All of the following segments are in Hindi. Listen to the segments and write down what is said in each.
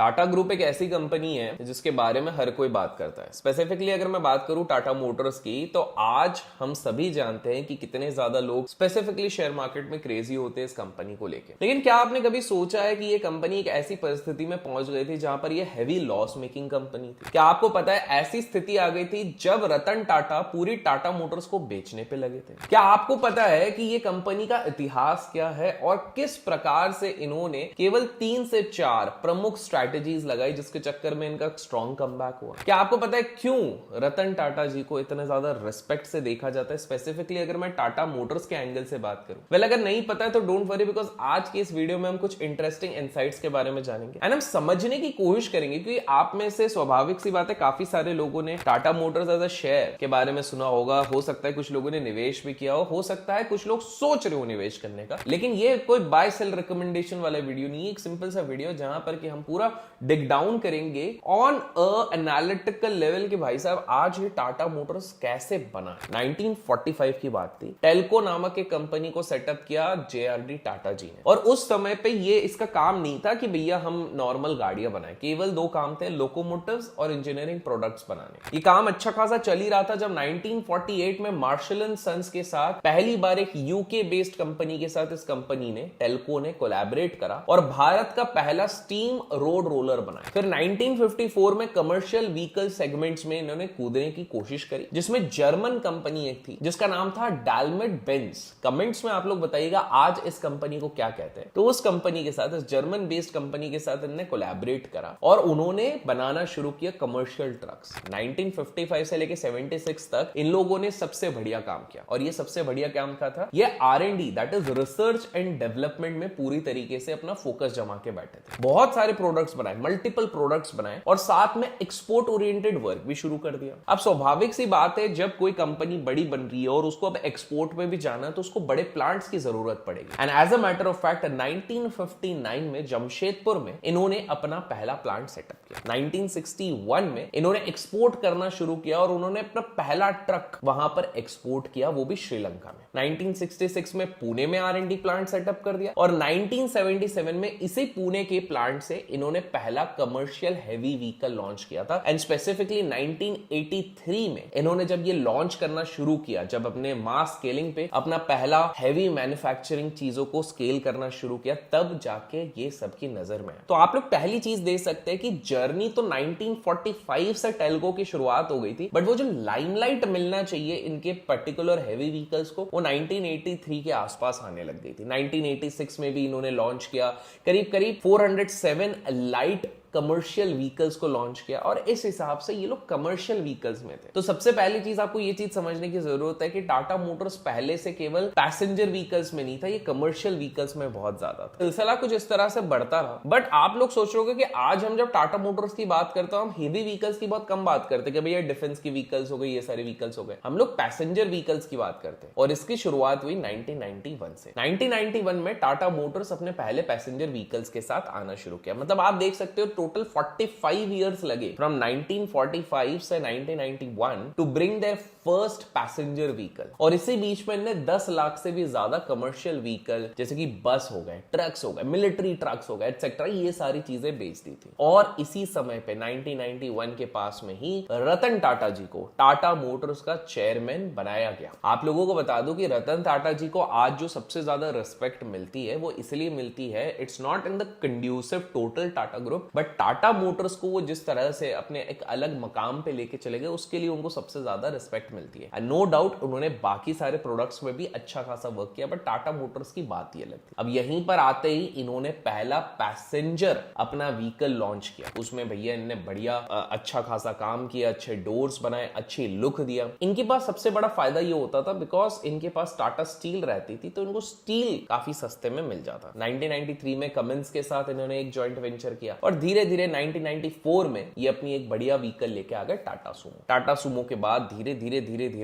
टाटा ग्रुप एक ऐसी कंपनी है जिसके बारे में हर कोई बात करता है। स्पेसिफिकली अगर मैं बात करूं टाटा मोटर्स की, तो आज हम सभी जानते हैं कि कितने ज्यादा लोग स्पेसिफिकली शेयर मार्केट में क्रेजी होते हैं इस कंपनी को लेकर। लेकिन क्या आपने कभी सोचा है कि ये कंपनी एक ऐसी परिस्थिति में पहुंच गई थी जहां पर ये हैवी लॉस मेकिंग कंपनी थी? क्या आपको पता है ऐसी स्थिति आ गई थी जब रतन टाटा पूरी टाटा मोटर्स को बेचने पे लगे थे? क्या आपको पता है कि ये कंपनी का इतिहास क्या है और किस प्रकार से इन्होंने केवल 3 से 4 प्रमुख स्ट्रैटेजीज लगाई जिसके चक्कर में इनका स्ट्रॉन्ग कमबैक हुआ? क्या आपको पता है क्यों रतन टाटा जी को इतने ज्यादा रिस्पेक्ट से देखा जाता है, स्पेसिफिकली अगर मैं टाटा मोटर्स के एंगल से बात करूं? वेल, अगर नहीं पता है तो डोंट वरी, बिकॉज आज के इस वीडियो में हम कुछ इंटरेस्टिंग इनसाइट्स के बारे में जानेंगे एंड हम समझने की कोशिश करेंगे क्योंकि आप में से स्वाभाविक सी बात है काफी सारे लोगों ने Tata Motors as a share के बारे में सुना होगा, हो सकता है कुछ लोगों ने निवेश भी किया हो सकता है कुछ लोग सोच रहे हो निवेश करने का। लेकिन ये कोई बाय सेल रिकमेंडेशन वाला वीडियो नहीं है, एक सिंपल सा वीडियो जहां पर कि हम पूरा डिग डाउन करेंगे ऑन अ एनालिटिकल लेवल कि भाई साहब आज ये टाटा मोटर्स कैसे बना। 1945 की बात थी, टेल्को नामक एक कंपनी को सेटअप किया जेआरडी टाटा जी ने, और उस समय पे ये इसका काम नहीं था कि भैया हम नॉर्मल गाड़ियां बनाए, केवल 2 काम थे, लोकोमोटिव्स और इंजीनियरिंग प्रोडक्ट्स बनाने। ये काम अच्छा खासा चल ही रहा था जब 1948 में मार्शल एंड सन्स के साथ पहली बार एक यूके बेस्ड कंपनी के साथ इस कंपनी ने, टेल्को ने कोलैबोरेट करा और भारत का पहला स्टीम रोड रोलर बनाया। फिर 1954 में कमर्शियल व्हीकल सेगमेंट्स में इन्होंने कूदने की कोशिश करी, जिसमें जर्मन कंपनी एक थी जिसका नाम था डालमेट बेंज। कमेंट्स में आप लोग बताइएगा आज इस कंपनी को क्या कहते हैं। तो उस कंपनी के साथ, इस जर्मन बेस्ड कंपनी के साथ इन्होंने कोलैबोरेट करा और उन्होंने बनाना शुरू किया कमर्शियल ट्रक्स। 1955 से लेके 76 तक इन लोगों ने सबसे बढ़िया काम किया, और ये सबसे बढ़िया काम क्या था? ये R&D, that is research and development में पूरी तरीके से अपना फोकस जमा के बैठे थे। बहुत सारे प्रोडक्ट्स बनाए, मल्टीपल प्रोडक्ट्स बनाए और साथ में एक्सपोर्ट ओरिएंटेड वर्क भी शुरू कर दिया। अब स्वाभाविक सी बात है जब कोई कंपनी बड़ी बन रही है और उसको अब एक्सपोर्ट में भी जाना है तो उसको बड़े प्लांट्स की जरूरत पड़ेगी। And as a matter of fact 1959 में जमशेदपुर में इन्होंने अपना पहला प्लांट सेटअप किया। 1961 में इन्होंने एक्सपोर्ट करना शुरू किया और उन्होंने अपना पहला ट्रक वहां पर एक्सपोर्ट किया, वो भी श्रीलंका में। 1966 में पुणे में R&D प्लांट सेटअप कर दिया और 1977 में इसी पुणे के प्लांट से इन्होंने पहला कमर्शियल हैवी व्हीकल लॉन्च किया था। एंड स्पेसिफिकली 1983 में इन्होंने जब ये लॉन्च करना शुरू किया, जब अपने मास स्केलिंग पे अपना पहला हैवी मैन्युफैक्चरिंग चीजों को स्केल करना शुरू किया, तब जाके ये सबकी नजर में है। तो आप लोग पहली चीज देख सकते हैं कि जर्नी तो 1945 से टेल्को की शुरुआत हो गई थी, बट वो जो लाइमलाइट मिलना चाहिए इनके पर्टिकुलर हैवी व्हीकल्स को, वो 1983 के आसपास आने लग गई थी। 1986 में भी इन्होंने लॉन्च किया, करीब करीब 407 लाइट कमर्शियल व्हीकल्स को लॉन्च किया और इस हिसाब से ये लोग कमर्शियल व्हीकल्स में थे। तो सबसे पहली चीज आपको ये चीज समझने की जरूरत है कि टाटा मोटर्स पहले से केवल पैसेंजर व्हीकल्स में नहीं था, ये कमर्शियल व्हीकल्स में बहुत ज्यादा था। सिलसिला कुछ इस तरह से बढ़ता रहा। बट आप लोग सोच रहे हो कि आज हम जब टाटा मोटर्स की बात करते हैं हम हेवी व्हीकल्स की बहुत कम बात करते हैं कि भैया डिफेंस की व्हीकल्स हो गई, ये सारे व्हीकल्स हो गए। हम लोग पैसेंजर व्हीकल्स की बात करते हैं और इसकी शुरुआत हुई 1991 से। 1991 में टाटा मोटर्स अपने पहले पैसेंजर व्हीकल्स के साथ आना शुरू किया। मतलब आप देख सकते हो टोटल 45 इयर्स लगे फ्रॉम 1945 से 1991 to bring their first passenger vehicle. और इसी बीच में इन्हें 10 लाख से भी ज्यादा कमर्शियल व्हीकल जैसे कि बस हो गए, ट्रक्स हो गए, मिलिट्री ट्रक्स हो गए, एटसेट्रा, ये सारी चीजें बेच दी थी। और इसी समय पे 1991 के पास में ही रतन टाटा जी को टाटा मोटर्स का चेयरमैन बनाया गया। आप लोगों को बता दूं कि रतन टाटा जी को आज जो सबसे ज्यादा रिस्पेक्ट मिलती है वो इसलिए मिलती है, it's not in the conducive total Tata group, but Tata Motors को वो जिस तरह से अपने एक अलग मकाम पे लेके चले गए उसके लिए उनको सबसे ज्यादा रिस्पेक्ट मिलती है। एंड नो डाउट उन्होंने बाकी सारे प्रोडक्ट्स में भी अच्छा खासा वर्क किया, बट टाटा मोटर्स की बात ही अलग थी। अब यहीं पर आते ही इन्होंने पहला पैसेंजर अपना व्हीकल लॉन्च किया। उसमें भैया इन्होंने बढ़िया अच्छा खासा काम किया, अच्छे डोर्स बनाए, अच्छी लुक दिया। इनके पास सबसे बड़ा फायदा ये होता था बिकॉज इनके पास टाटा स्टील रहती थी तो इनको स्टील काफी सस्ते में मिल जाता। 1993 में कमिंस के साथ इन्होंने एक जॉइंट वेंचर किया और धीरे धीरे 1994 में ये अपनी एक बढ़िया व्हीकल लेके आ गए टाटा सूमो। टाटा सूमो के बाद धीरे धीरे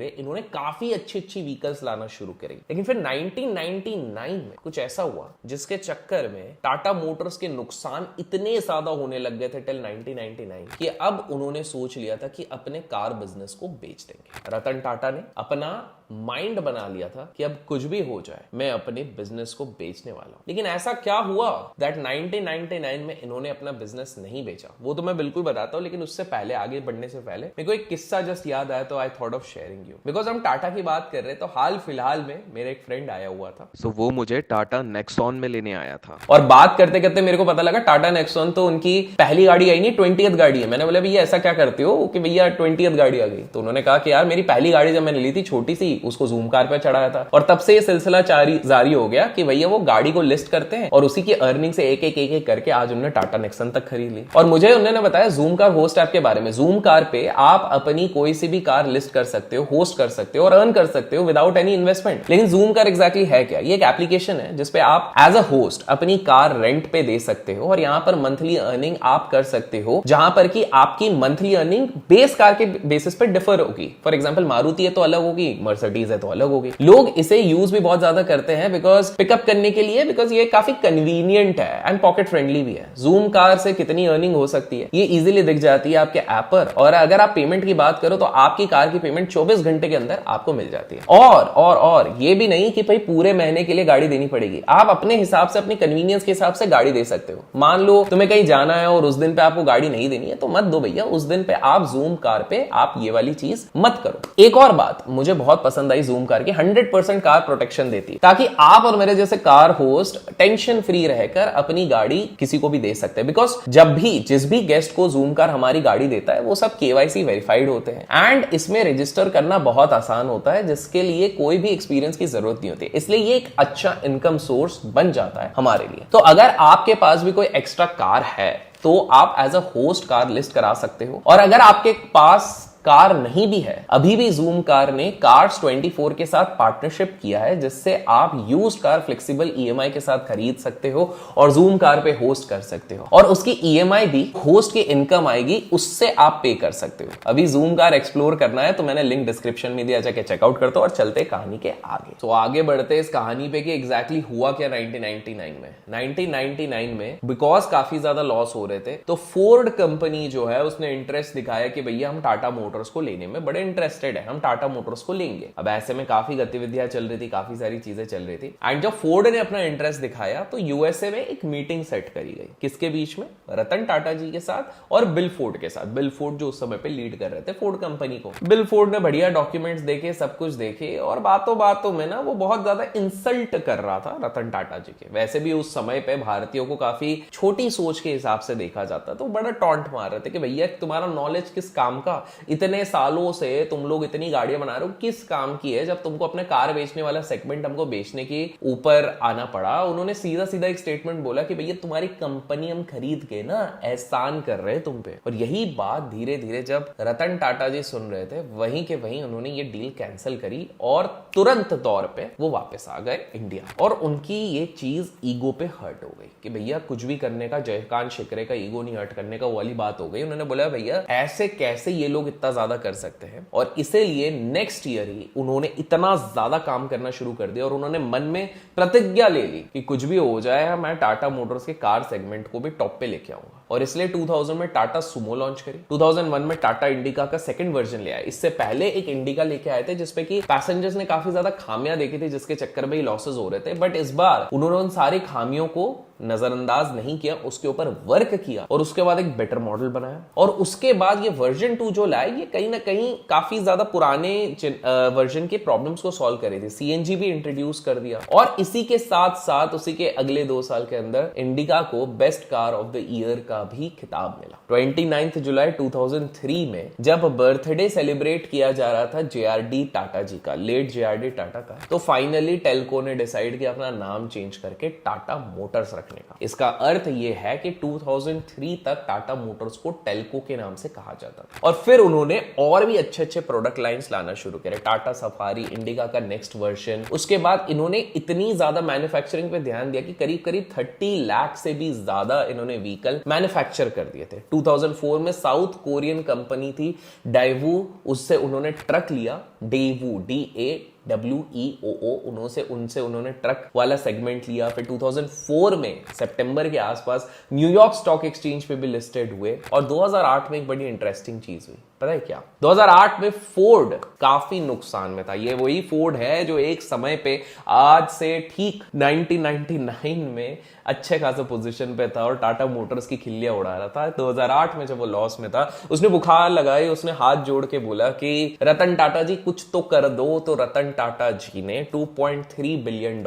इन्होंने काफी अच्छी व्हीकल्स लाना शुरू करी। लेकिन फिर 1999 में कुछ ऐसा हुआ जिसके चक्कर में टाटा मोटर्स के नुकसान इतने ज्यादा होने लग गए थे टिल 1999 कि अब उन्होंने सोच लिया था कि अपने कार बिजनेस को बेच देंगे। रतन टाटा ने अपना माइंड बना लिया था कि अब कुछ भी हो जाए मैं अपने बिजनेस को बेचने वाला हूं। लेकिन ऐसा क्या हुआ दैट 1999 में इन्होंने अपना बिजनेस नहीं बेचा, वो तो मैं बिल्कुल बताता हूं। लेकिन उससे पहले, आगे बढ़ने से पहले मेरे को एक किस्सा जस्ट याद आया, तो I thought of sharing you. Because हम टाटा की बात कर रहे हैं, तो हाल फिलहाल में मेरे एक फ्रेंड आया हुआ था, सो वो मुझे टाटा नेक्सॉन में लेने आया था। और बात करते करते मेरे को पता लगा टाटा नेक्सॉन तो उनकी पहली गाड़ी आई नहीं, 20th गाड़ी है। मैंने बोला भैया ऐसा क्या करते हो कि भैया 20th गाड़ी आ गई? तो उन्होंने कहा कि यार मेरी पहली गाड़ी जब मैंने ली थी छोटी सी, उसको जूम कार पे चढ़ाया था, और तब से ये सिलसिला जारी हो गया कि भैया वो गाड़ी को लिस्ट करते हैं और उसी की अर्निंग से एक एक करके आज उन्होंने टाटा नेक्सन तक खरीद ली। और मुझे उन्होंने बताया जूम कार होस्ट ऐप के बारे में। जूम कार पे आप अपनी कोई सी भी कार लिस्ट कर सकते हो, होस्ट कर सकते हो और अर्न कर सकते हो विदाउट एनी इन्वेस्टमेंट। लेकिन जूम कार एग्जैक्टली है क्या? ये एक एप्लीकेशन है जिसपे आप एज अ होस्ट अपनी कार रेंट पे दे सकते हो और यहां पर मंथली अर्निंग आप कर सकते हो, जहां पर कि आपकी मंथली अर्निंग बेस कार के बेसिस पे डिफर होगी। फॉर एग्जांपल मारुति है तो अलग होगी, मर्सिडीज है तो अलग होगी। लोग इसे यूज भी बहुत ज्यादा करते हैं बिकॉज पिकअप करने के लिए, बिकॉज ये काफी कन्वीनियंट है एंड पॉकेट फ्रेंडली भी है। जूम कार से कितनी अर्निंग हो सकती है ये इजीली दिख जाती है आपके ऐप पर। और अगर आप पेमेंट की बात करो तो आपकी कार की पेमेंट 24 घंटे के अंदर आपको मिल जाती है। और ये भी नहीं कि भाई पूरे महीने के लिए गाड़ी देनी पड़ेगी, आप अपने हिसाब से, अपनी कन्वीनियंस के हिसाब से गाड़ी दे सकते हो। मान लो तुम्हें कहीं जाना है और उस दिन पे आपको गाड़ी नहीं देनी है तो मत दो भैया, उस दिन पे आप जूम कार पे आप ये वाली चीज मत करो। एक और बात मुझे बहुत पसंद आई जूम कार की, 100% कार प्रोटेक्शन देती है, ताकि आप और मेरे जैसे कार होस्ट टेंशन फ्री रहकर अपनी गाड़ी किसी को भी दे सकते हैं। बिकॉज जब भी जिस भी गेस्ट को जूम कार हमारी गाड़ी देता है वो सब KYC वेरीफाइड होते हैं एंड इसमें रजिस्टर करना बहुत आसान होता है, जिसके लिए कोई भी एक्सपीरियंस की जरूरत नहीं होती। इसलिए ये एक अच्छा इनकम सोर्स बन जाता है हमारे लिए। तो अगर आपके पास भी कोई एक्स्ट्रा कार है तो आप as a host car list करा सकते हो। और अगर आपके पास कार नहीं भी है, अभी भी जूम कार ने कार्स 24 के साथ पार्टनरशिप किया है, जिससे आप यूज्ड कार फ्लेक्सिबल EMI के साथ खरीद सकते हो और जूम कार पे होस्ट कर सकते हो। और उसकी EMI भी होस्ट की इनकम आएगी, उससे आप पे कर सकते हो। अभी जूम कार एक्सप्लोर करना है तो मैंने लिंक डिस्क्रिप्शन में दिया, जाके चेकआउट करते हो। और चलते कहानी के आगे, तो आगे बढ़ते इस कहानी पे कि एग्जैक्टली हुआ क्या 1999 में। 1999 में बिकॉज काफी ज्यादा लॉस हो रहे थे तो फोर्ड कंपनी जो है उसने इंटरेस्ट दिखाया कि भैया हम टाटा मोटर्स को लेने में बड़े इंटरेस्टेड है, हम टाटा मोटर्स को लेंगे। अब ऐसे में काफी गतिविधियां चल रही थी, काफी सारी चीजें चल रही थी एंड जब फोर्ड ने अपना इंटरेस्ट दिखाया तो USA में एक मीटिंग सेट करी गई। किसके बीच में? रतन टाटा जी के साथ और बिल फोर्ड के साथ। बिल फोर्ड जो उस समय पे लीड कर रहे थे फोर्ड कंपनी को। बिल फोर्ड ने बढ़िया डॉक्यूमेंट्स देखे, सब कुछ देखे और बातों में ना वो बहुत ज्यादा इंसल्ट कर रहा था रतन टाटा जी के। वैसे भी उस समय पे भारतीयों को काफी छोटी सोच के हिसाब से देखा जाता, तो बड़ा टॉन्ट मार रहे थे कि भैया तुम्हारा नॉलेज किस काम का, इतने सालों से तुम लोग इतनी गाड़ियां बना रहे हो, किस काम की है जब तुमको अपने कार बेचने वाला सेगमेंट हमको बेचने के ऊपर आना पड़ा। उन्होंने सीधा सीधा एक स्टेटमेंट बोला कि भैया तुम्हारी कंपनी हम खरीद के ना एहसान कर रहे हैं तुम पे। और यही बात धीरे धीरे जब रतन टाटा जी सुन रहे थे, वहीं के वहीं उन्होंने ये डील कैंसिल करी और तुरंत तौर पे वो वापस आ गए इंडिया। और उनकी ये चीज ईगो पे हर्ट हो गई कि भैया कुछ भी करने का, जयकांत शिकरे का ईगो नहीं हर्ट करने का, वो वाली बात हो गई। उन्होंने बोला भैया ऐसे कैसे ये लोग इतना ज्यादा कर सकते हैं। और इसीलिए नेक्स्ट ईयर ही उन्होंने इतना ज्यादा काम करना शुरू कर दिया और उन्होंने मन में प्रतिज्ञा ले ली कि कुछ भी हो जाए मैं टाटा मोटर्स के कार सेगमेंट को भी टॉप पे लेके आऊंगा। और इसलिए 2000 में टाटा सुमो लॉन्च करी, 2001 में टाटा इंडिका का सेकंड वर्जन ले आए। इससे पहले एक इंडिका लेके आए थे जिसपे कि पैसेंजर्स ने काफी ज्यादा खामियां देखी थी, जिसके चक्कर में ही लॉसेस हो रहे थे। बट इस बार उन्होंने उन सारी खामियों को नजरअंदाज नहीं किया, उसके ऊपर वर्क किया और उसके बाद एक बेटर मॉडल बनाया। और उसके बाद ये वर्जन 2 जो लाए, ये कहीं ना कहीं काफी ज्यादा पुराने वर्जन के प्रॉब्लम्स को सॉल्व कर रही थी। CNG भी इंट्रोड्यूस कर दिया और इसी के साथ साथ उसी के अगले 2 साल के अंदर इंडिका को best car of the year का भी खिताब मिला। 29 जुलाई 2003 में जब बर्थडे सेलिब्रेट किया जा रहा था JRD टाटा जी का, लेट JRD टाटा का, तो फाइनली टेल्को ने डिसाइड किया अपना नाम चेंज करके टाटा मोटर्स रखने का। इसका अर्थ यह है कि 2003 तक टाटा मोटर्स को टेल्को के नाम से कहा जाता था। और फिर उन्होंने और भी अच्छे अच्छे प्रोडक्ट लाइंस लाना शुरू करे, टाटा सफारी, इंडिका का नेक्स्ट वर्जन। उसके बाद इन्होंने इतनी ज्यादा मैन्युफैक्चरिंग पे ध्यान दिया कि करीब करीब 30 लाख से भी ज्यादा इन्होंने व्हीकल मैन्युफैक्चर कर दिए थे। 2004 में साउथ कोरियन कंपनी थी डाइवू, उससे उन्होंने ट्रक लिया, डेवू, DAEWU, WEOO, उन्होंने ट्रक वाला सेगमेंट लिया। फिर 2004 में सितंबर के आसपास न्यूयॉर्क स्टॉक एक्सचेंज पे भी लिस्टेड हुए। और 2008 में एक बड़ी इंटरेस्टिंग चीज हुई, पता है क्या? 2008 में फोर्ड काफी नुकसान में था। ये वही फोर्ड है जो एक समय पे आज से ठीक 1999 में अच्छे खासे पोजीशन पे था और टाटा मोटर्स की खिल्लियां उड़ा रहा था। 2008 में जब वो लॉस में था, उसने बुखार लगाई, उसने हाथ जोड़ के बोला कि रतन टाटा जी कुछ तो कर दो। तो रतन टाटा जी ने $2.3 बिलियन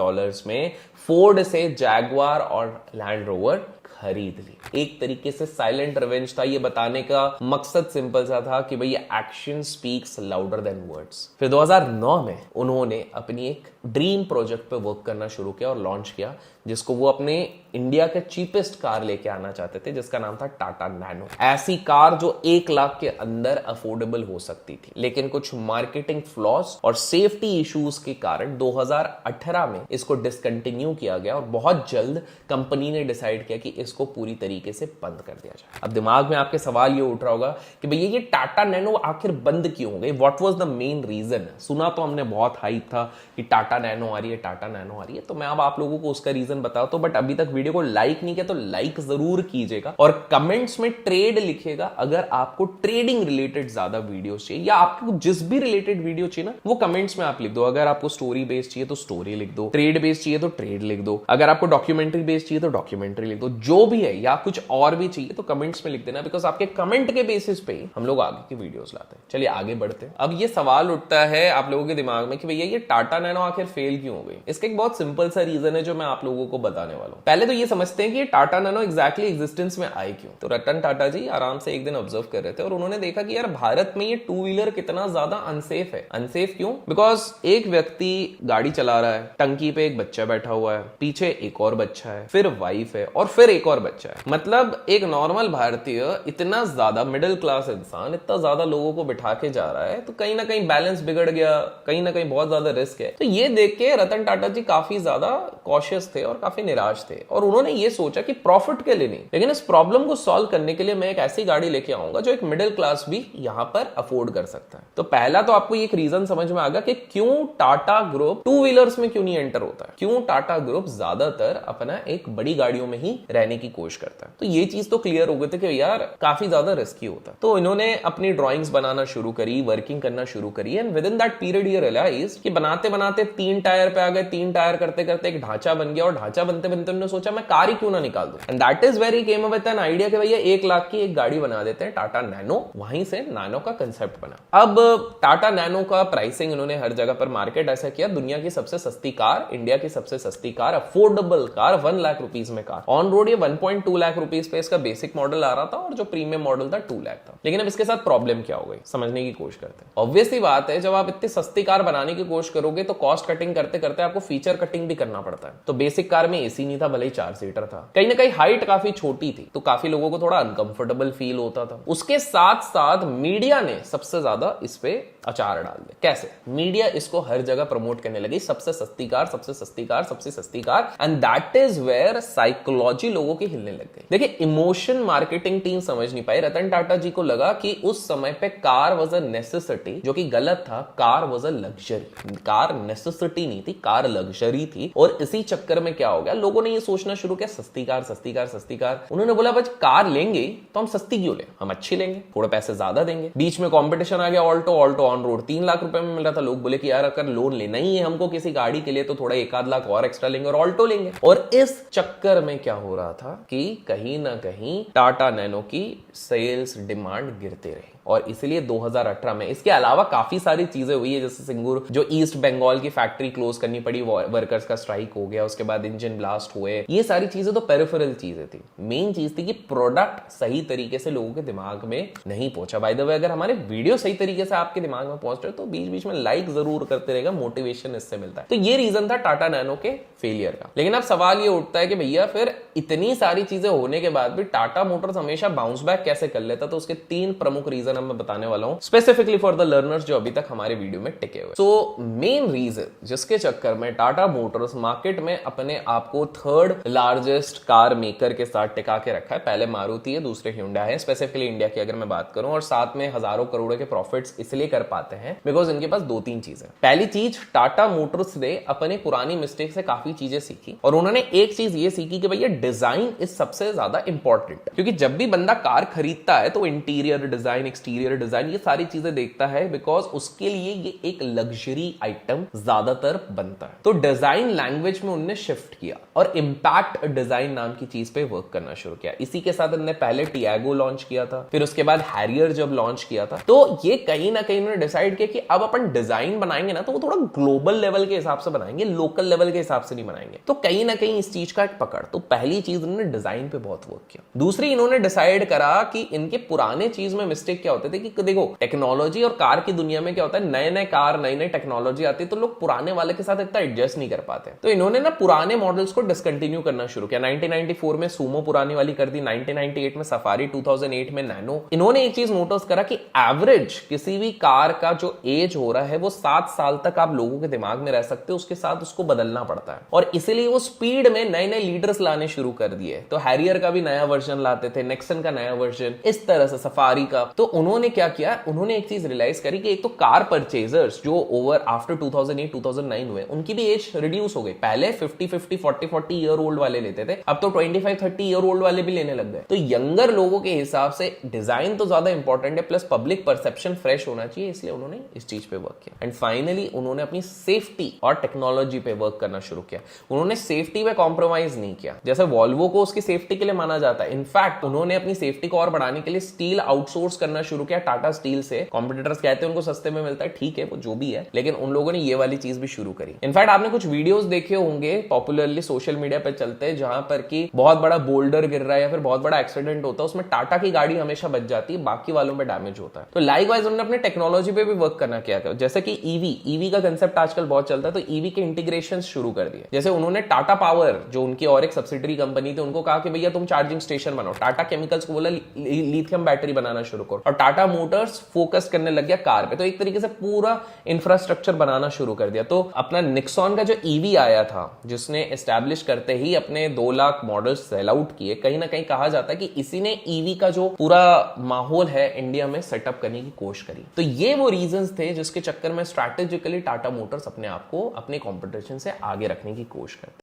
में फोर्ड से जैगवार और लैंड रोवर खरीद ली। एक तरीके से साइलेंट रिवेंज था। ये बताने का मकसद सिंपल सा था कि भाई action speaks louder than words. फिर 2009 में उन्होंने अपनी एक ड्रीम प्रोजेक्ट पे वर्क करना शुरू किया और लॉन्च किया, जिसको वो अपने इंडिया के चीपेस्ट कार लेके आना चाहते थे, जिसका नाम था टाटा नैनो। ऐसी कार जो 1 लाख के अंदर अफोर्डेबल हो सकती थी, लेकिन कुछ मार्केटिंग फ्लॉज और सेफ्टी इश्यूज के कारण 2018 में इसको डिसकंटिन्यू किया गया और बहुत जल्द कंपनी ने डिसाइड किया कि इसको पूरी तरीके से बंद कर दिया जाए। अब दिमाग में आपके सवाल ये उठ रहा होगा कि भैया ये टाटा नैनो आखिर बंद क्यों हो गई? What was the main reason? सुना तो हमने बहुत हाइप था कि टाटा नैनो आ रही है, टाटा नैनो आ रही है। तो मैं अब आप लोगों को उसका रीजन बताता हूं, बट अभी तक वीडियो को लाइक नहीं किया तो लाइक जरूर कीजिएगा और कमेंट्स में ट्रेड लिखिएगा अगर आपको ट्रेडिंग रिलेटेड ज्यादा वीडियोस चाहिए, या आपको जिस भी रिलेटेड वीडियो चाहिए ना वो कमेंट्स में आप लिख दो। अगर आपको स्टोरी बेस्ड चाहिए तो स्टोरी लिख दो, ट्रेड बेस्ड चाहिए तो ट्रेड लिख दो, अगर आपको डॉक्यूमेंट्री बेस्ड चाहिए तो डॉक्यूमेंट्री लिख दो, जो भी है, या कुछ और भी चाहिए तो कमेंट्स में लिख देना, बिकॉज आपके कमेंट के बेसिस पे हम लोग आगे की वीडियोस लाते हैं। चलिए आगे बढ़ते हैं। अब ये सवाल उठता है आप लोगों के दिमाग में कि भैया ये टाटा नैनो आखिर फेल क्यों हो गई? इसका एक बहुत सिंपल सा रीजन है जो मैं आप लोगों को बताने वाला हूं। पहले तो ये समझते हैं कि ये टाटा नैनो एग्जैक्टली एग्जिस्टेंस में आई क्यों। तो रतन टाटा जी आराम से एक दिन ऑब्जर्व कर रहे थे और उन्होंने देखा कि यार भारत में ये टू व्हीलर कितना ज्यादा अनसेफ है। अनसेफ क्यों? बिकॉज एक व्यक्ति गाड़ी चला रहा है, टंकी पे एक बच्चा बैठा हुआ है, पीछे एक और बच्चा है, फिर वाइफ है और फिर एक और बच्चा है। मतलब एक नॉर्मल भारतीय इतना ज्यादा मिडिल क्लास इंसान इतना ज्यादा लोगों को बिठा के जा रहा है, तो कहीं ना कहीं बैलेंस बिगड़ गया, कहीं ना कहीं बहुत ज्यादा रिस्क है। तो ये देख के रतन टाटा जी काफी ज्यादा कॉशियस थे और काफी निराश थे और उन्होंने ये सोचा कि प्रॉफिट के लिए नहीं, लेकिन इस प्रॉब्लम को सॉल्व करने के लिए मैं एक ऐसी गाड़ी लेके आऊंगा जो एक मिडिल क्लास भी यहां पर अफोर्ड कर सकता है। तो पहला तो आपको एक रीजन समझ में आ गया कि क्यों टाटा ग्रुप टू व्हीलर्स में क्यों नहीं एंटर होता है, क्यों टाटा ग्रुप ज्यादातर अपना एक बड़ी गाड़ियों में ही रहने की कोशिश करता है। तो ये चीज तो क्लियर हो गई थी कि यार काफी ज्यादा रिस्की होता है। तो इन्होंने अपनी ड्राइंग्स बनाना शुरू करी, वर्किंग करना शुरू करी, and with in that period ये रियलाइज कि बनाते बनाते 3 टायर पे आ गए, 3 टायर करते करते एक ढांचा बन गया और ढांचा बनते बनते उन्होंने सोचा मैं कार ही क्यों ना निकाल दूं। And that is very came up with an idea कि भैया 1 लाख की एक गाड़ी बना देते हैं, टाटा नैनो। वहीं से नैनो का कंसेप्ट बना। अब टाटा नैनो का प्राइसिंग इन्होंने हर जगह पर मार्केट ऐसा किया, दुनिया की सबसे सस्ती कार, इंडिया की सबसे सस्ती car, affordable car, 1 lakh rupees में कार। ऑन रोड ये 1.2 लाख रुपीज पे इसका बेसिक मॉडल आ रहा था और जो प्रीमियम मॉडल था 2 लाख था। लेकिन अब इसके साथ प्रॉब्लम क्या हो गई समझने की कोशिश करते हैं। ऑब्वियसली बात है, जब आप इतनी सस्ती कार बनाने की कोशिश करोगे तो कॉस्ट कटिंग करते करते आपको फीचर कटिंग भी करना पड़ता है। तो बेसिक कार में एसी नहीं था, भले ही 4 सीटर था, कहीं ना कहीं हाइट काफी छोटी थी, तो काफी लोगों को थोड़ा अनकंफर्टेबल फील होता था। उसके साथ साथ मीडिया ने सबसे ज्यादा इस पे अचार डाल दिया। कैसे? मीडिया इसको हर जगह प्रमोट करने लगी, सबसे सस्ती कार, सबसे सस्ती कार, सबसे सस्ती car, and that is where psychology लोगों की हिलने लग गई। देखिए इमोशन मार्केटिंग टीम समझ नहीं पाई। रतन टाटा जी को लगा कि उस समय पे कार वाज अ नेसेसिटी, जो कि गलत था। Car was a luxury. Car necessity नहीं थी, कार लग्जरी थी। और इसी चक्कर में क्या हो गया, लोगों ने ये सोचना शुरू किया सस्ती कार, सस्ती कार, सस्ती कार। उन्होंने बोला बस कार लेंगे तो हम सस्ती क्यों लें, हम अच्छी लेंगे, थोड़े पैसे ज्यादा देंगे। बीच में कंपटीशन आ गया, Alto. Alto on road 3 lakh रुपए में मिल रहा था। लोग बोले कि यार अगर लोन लेना ही है हमको किसी गाड़ी के लिए तो थोड़ा 1 आध लाख और एक्स्ट्रा लेंगे और ऑल्टो लेंगे। और इस चक्कर में क्या हो रहा था कि कहीं ना कहीं टाटा नैनो की सेल्स डिमांड गिरते रहे और इसलिए 2018 में इसके अलावा काफी सारी चीजें हुई है, जैसे सिंगूर जो ईस्ट बंगाल की फैक्ट्री क्लोज करनी पड़ी, वर्कर्स का स्ट्राइक हो गया, उसके बाद इंजन ब्लास्ट हुए। ये सारी चीजें तो पेरिफेरल चीजें थी। मेन चीज थी कि प्रोडक्ट सही तरीके से लोगों के दिमाग में नहीं पहुंचा। बाय द वे अगर हमारे वीडियो सही तरीके से आपके दिमाग में पहुंच रहे तो बीच बीच में लाइक जरूर करते रहेगा, मोटिवेशन इससे मिलता है। तो ये रीजन था टाटा नैनो के फेलियर का। लेकिन अब सवाल ये उठता है कि भैया फिर इतनी सारी चीजें होने के बाद भी टाटा मोटर्स हमेशा बाउंस बैक कैसे कर लेता? तो उसके 3 प्रमुख रीजन रीजन मैं बताने वाला हूं स्पेसिफिकली फॉर द लर्नर्स जो अभी तक हमारे वीडियो में टिके हुए। सो मेन रीजन जिसके चक्कर में टाटा मोटर्स मार्केट में अपने आप को थर्ड लार्जेस्ट कार मेकर के साथ टिका के रखा है। पहले मारुति है, दूसरे Hyundai है। स्पेसिफिकली इंडिया की अगर मैं बात करूं, और साथ में हजारों करोड़ों के प्रॉफिट्स इसलिए कर पाते हैं बिकॉज इनके पास 2-3 चीजें। पहली चीज, टाटा मोटर्स ने अपने पुरानी मिस्टेक से काफी चीजें सीखी और उन्होंने एक चीज ये सीखी कि भैया डिजाइन इज सबसे ज्यादा इंपॉर्टेंट। क्योंकि जब भी बंदा कार खरीदता है तो इंटीरियर डिजाइन, एक्सटीरियर डिजाइन, ये सारी चीजें देखता है बिकॉज उसके लिए ये एक लग्जरी आइटम ज्यादातर बनता है। तो डिजाइन लैंग्वेज में उन्होंने शिफ्ट किया और इंपैक्ट डिजाइन नाम की चीज पे वर्क करना शुरू किया। इसी के साथ उन्होंने पहले टियागो लॉन्च किया था, फिर उसके बाद हैरियर जब लॉन्च किया था, तो ये कहीं ना कहीं उन्होंने डिसाइड किया कि अब अपन डिजाइन बनाएंगे ना तो वो थोड़ा ग्लोबल लेवल के हिसाब से बनाएंगे, लोकल लेवल के हिसाब से नहीं बनाएंगे। तो कहीं ना कहीं इस चीज का एक पकड़। तो पहली चीज उन्होंने डिजाइन पे बहुत वर्क किया। दूसरी, इन्होंने डिसाइड करा कि इनके पुराने चीज में मिस्टेक क्या होते थे कि देखो टेक्नोलॉजी और कार की दुनिया में क्या होता है, नए नए कार, नई नई टेक्नोलॉजी आती है तो लोग पुराने वाले के साथ इतना एडजस्ट नहीं कर पाते। तो इन्होंने ना पुराने मॉडल्स को डिसकंटिन्यू करना शुरू किया। 1994 में सुमो पुरानी वाली कर दी, 1998 में सफारी, 2008 में नैनो। इन्होंने एक चीज नोटिस करा कि एवरेज किसी भी कार का जो एज हो रहा है वो 7 साल तक आप लोगों के दिमाग में रह सकते हो, उसके साथ उसको बदलना पड़ता है। और इसीलिए वो स्पीड में नए नए लीडर्स लाने शुरू कर दिए। तो हैरियर का भी नया वर्जन लाते थे, नेक्सन का नया वर्जन, इस तरह से सफारी का। तो उन्होंने क्या किया, उन्होंने एक चीज रियलाइज करी कि एक तो कार परचेजर्स जो ओवर आफ्टर 2008 2009 हुए उनकी भी एज रिड्यूस हो गई। पहले 50 40 ईयर ओल्ड वाले लेते थे, अब तो 25-30 ईयर ओल्ड वाले भी लेने लग गए। तो यंगर लोगों के हिसाब से डिजाइन तो ज्यादा इंपॉर्टेंट है, प्लस पब्लिक परसेप्शन फ्रेश होना चाहिए, इसलिए उन्होंने इस चीज पे वर्क किया। एंड फाइनली उन्होंने अपनी सेफ्टी और टेक्नोलॉजी पे वर्क करना शुरू किया। उन्होंने सेफ्टी पे कॉम्प्रोमाइज नहीं किया। जैसे वॉल्वो को उसकी सेफ्टी के लिए माना जाता है, इनफैक्ट उन्होंने अपनी सेफ्टी को और बढ़ाने के लिए स्टील आउटसोर्स करना शुरू किया टाटा स्टील से। कॉम्पिटिटर्स कहते हैं उनको सस्ते में मिलता है, ठीक है वो जो भी है, लेकिन उन लोगों ने ये वाली चीज भी शुरू करी। इनफैक्ट आपने कुछ वीडियोस देखे होंगे पॉपुलरली सोशल मीडिया पे चलते हैं जहां पर कि बहुत बड़ा बोल्डर गिर रहा है या फिर बहुत बड़ा एक्सीडेंट होता है, उसमें टाटा की गाड़ी हमेशा बच जाती है, बाकी वालों में डैमेज होता है। तो लाइकवाइज उन्होंने अपने टेक्नोलॉजी पे भी वर्क करना किया, जैसे कि ईवी का कंसेप्ट आजकल बहुत चलता है, तो ईवी के इंटीग्रेशन शुरू कर दिए। जैसे उन्होंने टाटा पावर जो उनकी और एक सब्सिडरी कंपनी थी उनको कहा कि भैया तुम चार्जिंग स्टेशन बनाओ। टाटा केमिकल्स को बोला लिथियम बैटरी बनाना शुरू करो, और टाटा मोटर्स फोकस करने लग गया कार पे। तो एक तरीके से पूरा इंफ्रास्ट्रक्चर बनाना शुरू कर दिया। तो अपना निक्सॉन का जो ईवी आया था जिसने एस्टैब्लिश करते ही अपने 2 लाख मॉडल्स सेल आउट किए, कहीं ना कहीं कहा जाता है कि इसी ने ईवी का जो पूरा माहौल है इंडिया में सेटअप करने की कोशिश करी। तो ये वो रीजंस थे जिसके चक्कर में स्ट्रैटेजिकली टाटा मोटर्स अपने आप को अपने कंपटीशन से आगे रखने की कोशिश करता है।